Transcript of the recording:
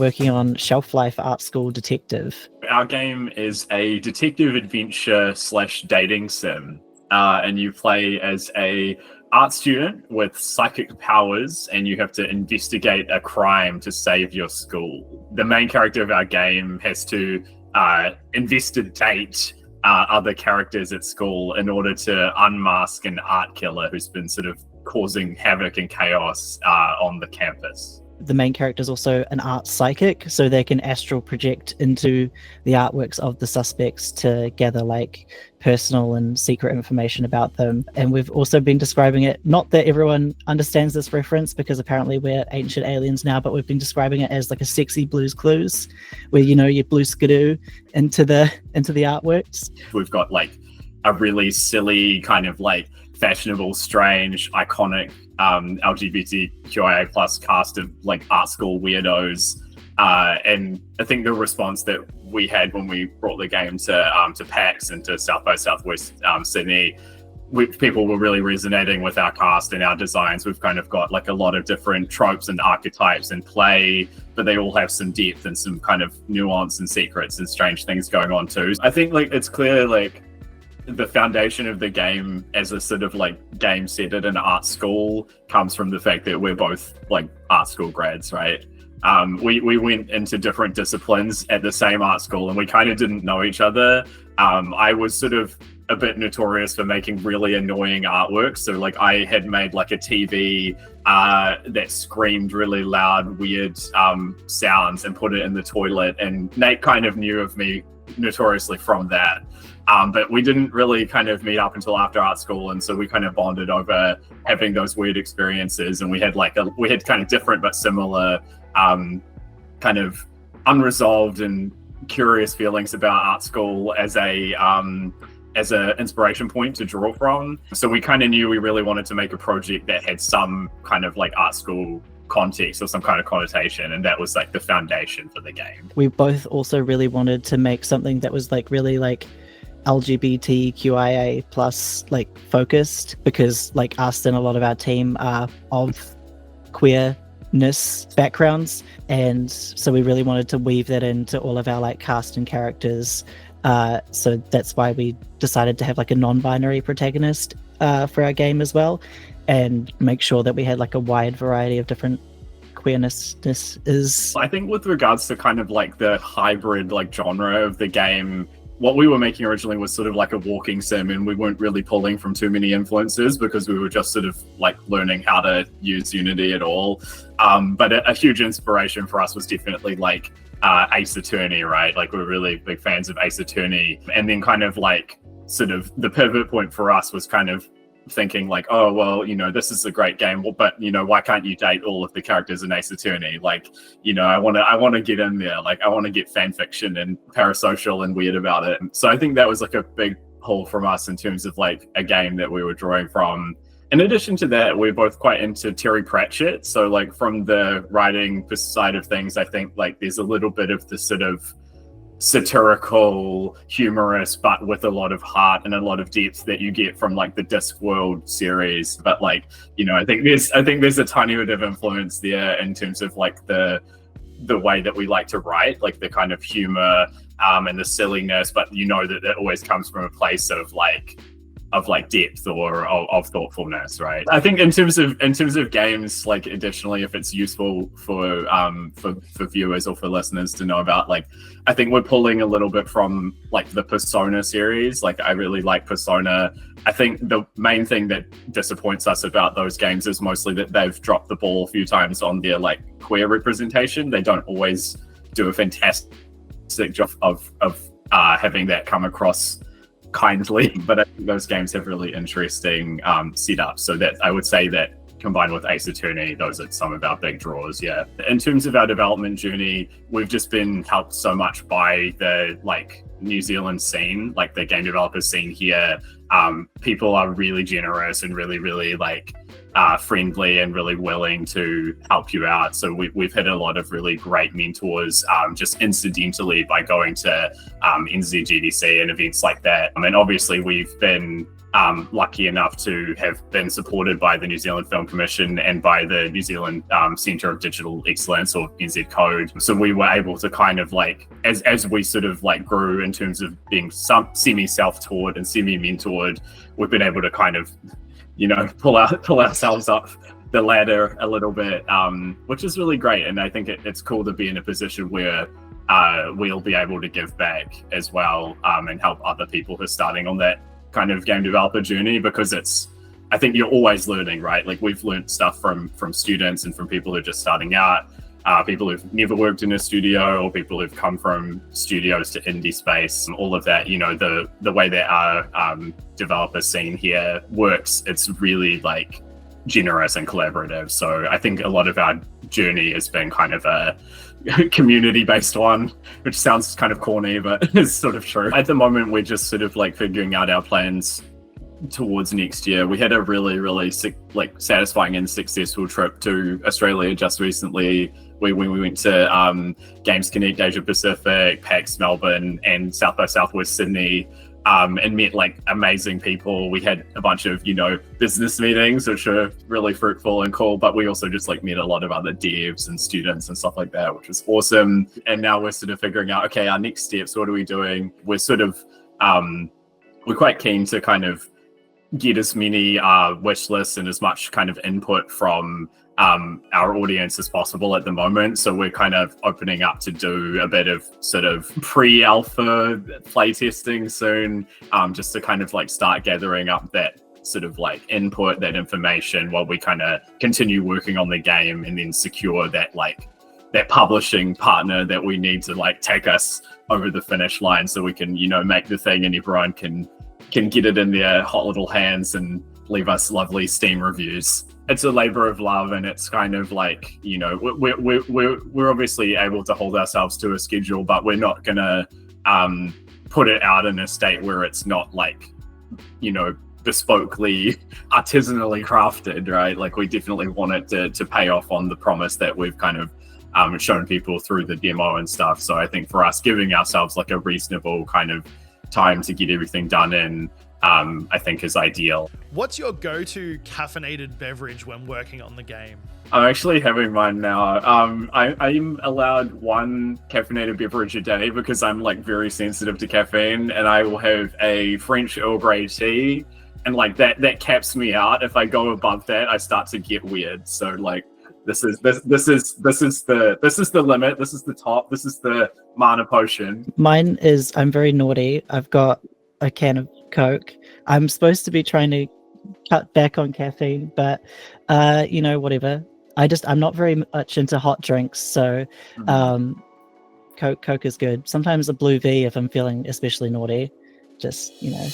working on Shelflife Art School Detective. Our game is a detective adventure / dating sim, and you play as a art student with psychic powers, and you have to investigate a crime to save your school. The main character of our game has to investigate other characters at school in order to unmask an art killer who's been sort of causing havoc and chaos on the campus. The main character is also an art psychic, so they can astral project into the artworks of the suspects to gather like personal and secret information about them. And we've also been describing it, not that everyone understands this reference because apparently we're ancient aliens now, but we've been describing it as like a sexy Blue's Clues, where you blue skidoo into the artworks. We've got like a really silly kind of like fashionable, strange, iconic LGBTQIA plus cast of like art school weirdos, and I think the response that we had when we brought the game to PAX and to South by Southwest Sydney, people were really resonating with our cast and our designs. We've kind of got like a lot of different tropes and archetypes in play, but they all have some depth and some kind of nuance and secrets and strange things going on too. I think like it's clear like the foundation of the game as a sort of like game set at an art school comes from the fact that we're both like art school grads, right? We went into different disciplines at the same art school and we kind of didn't know each other. I was sort of a bit notorious for making really annoying artwork. So like I had made like a TV that screamed really loud, weird sounds and put it in the toilet. And Nate kind of knew of me notoriously from that. But we didn't really kind of meet up until after art school, and so we kind of bonded over having those weird experiences. And we had kind of different but similar kind of unresolved and curious feelings about art school as a inspiration point to draw from. So we kind of knew we really wanted to make a project that had some kind of like art school context or some kind of connotation, and that was like the foundation for the game. We both also really wanted to make something that was like really like LGBTQIA plus like focused, because like us and a lot of our team are of queerness backgrounds, and so we really wanted to weave that into all of our like cast and characters. So that's why we decided to have like a non-binary protagonist for our game as well, and make sure that we had like a wide variety of different queerness is. I think with regards to kind of like the hybrid like genre of the game, what we were making originally was sort of like a walking sim, and we weren't really pulling from too many influences because we were just sort of like learning how to use Unity at all. But a huge inspiration for us was definitely like Ace Attorney, right? Like we're really big fans of Ace Attorney. And then kind of like sort of the pivot point for us was kind of thinking like, oh, well, you know, this is a great game, but, you know, why can't you date all of the characters in Ace Attorney? Like, you know, I want to get in there. Like, I want to get fan fiction and parasocial and weird about it. So I think that was like a big pull from us in terms of like a game that we were drawing from. In addition to that, we're both quite into Terry Pratchett. So like from the writing side of things, I think like there's a little bit of the sort of satirical, humorous, but with a lot of heart and a lot of depth that you get from like the Discworld series. But like, you know, I think there's a tiny bit of influence there in terms of like the way that we like to write, like the kind of humor and the silliness, but you know that always comes from a place of depth or of thoughtfulness, right? I think in terms of games, like additionally, if it's useful for viewers or for listeners to know about, like I think we're pulling a little bit from like the Persona series. Like I really like Persona. I think the main thing that disappoints us about those games is mostly that they've dropped the ball a few times on their like queer representation. They don't always do a fantastic job of having that come across kindly, but I think those games have really interesting setups. So that I would say that combined with Ace Attorney, those are some of our big draws. Yeah. In terms of our development journey, we've just been helped so much by the like New Zealand scene, like the game developers scene here. People are really generous and really, really like friendly and really willing to help you out. So we've had a lot of really great mentors just incidentally by going to NZGDC and events like that. And obviously we've been lucky enough to have been supported by the New Zealand Film Commission and by the New Zealand Centre of Digital Excellence, or NZ Code. So we were able to kind of like, as we sort of like grew in terms of being semi-self-taught and semi-mentored, we've been able to kind of, you know, pull ourselves up the ladder a little bit, which is really great. And I think it's cool to be in a position where we'll be able to give back as well, and help other people who are starting on that kind of game developer journey, because I think you're always learning, right? Like we've learned stuff from students and from people who are just starting out, people who've never worked in a studio, or people who've come from studios to indie space, and all of that. You know, the way that our developer scene here works, it's really like generous and collaborative. So I think a lot of our journey has been kind of a community-based one, which sounds kind of corny, but it's sort of true. At the moment, we're just sort of like figuring out our plans towards next year. We had a really satisfying and successful trip to Australia just recently. We went to Games Connect Asia Pacific, PAX Melbourne, and South by Southwest Sydney, and met like amazing people. We had a bunch of, you know, business meetings, which are really fruitful and cool, but we also just like met a lot of other devs and students and stuff like that, which was awesome. And now we're sort of figuring out, okay, our next steps, what are we doing? We're sort of, we're quite keen to kind of get as many wish lists and as much kind of input from our audience as possible at the moment. So we're kind of opening up to do a bit of sort of pre-alpha playtesting soon, just to kind of like start gathering up that sort of like input, that information, while we kind of continue working on the game, and then secure that like that publishing partner that we need to like take us over the finish line, so we can, you know, make the thing and everyone can get it in their hot little hands and leave us lovely Steam reviews. It's a labor of love, and it's kind of like, you know, we're obviously able to hold ourselves to a schedule, but we're not gonna put it out in a state where it's not like, you know, bespokely, artisanally crafted, right? Like we definitely want it to pay off on the promise that we've kind of shown people through the demo and stuff. So I think for us, giving ourselves like a reasonable kind of time to get everything done in, I think is ideal. What's your go-to caffeinated beverage when working on the game? I'm actually having mine now. I'm allowed one caffeinated beverage a day because I'm like very sensitive to caffeine, and I will have a French Earl Grey tea, and like that caps me out. If I go above that, I start to get weird. So like this is the limit. This is the top. This is the mana potion. Mine is, I'm very naughty. I've got a can of Coke. I'm supposed to be trying to cut back on caffeine, but you know, whatever. I'm not very much into hot drinks, so Coke is good. Sometimes a blue V if I'm feeling especially naughty. Just, you know.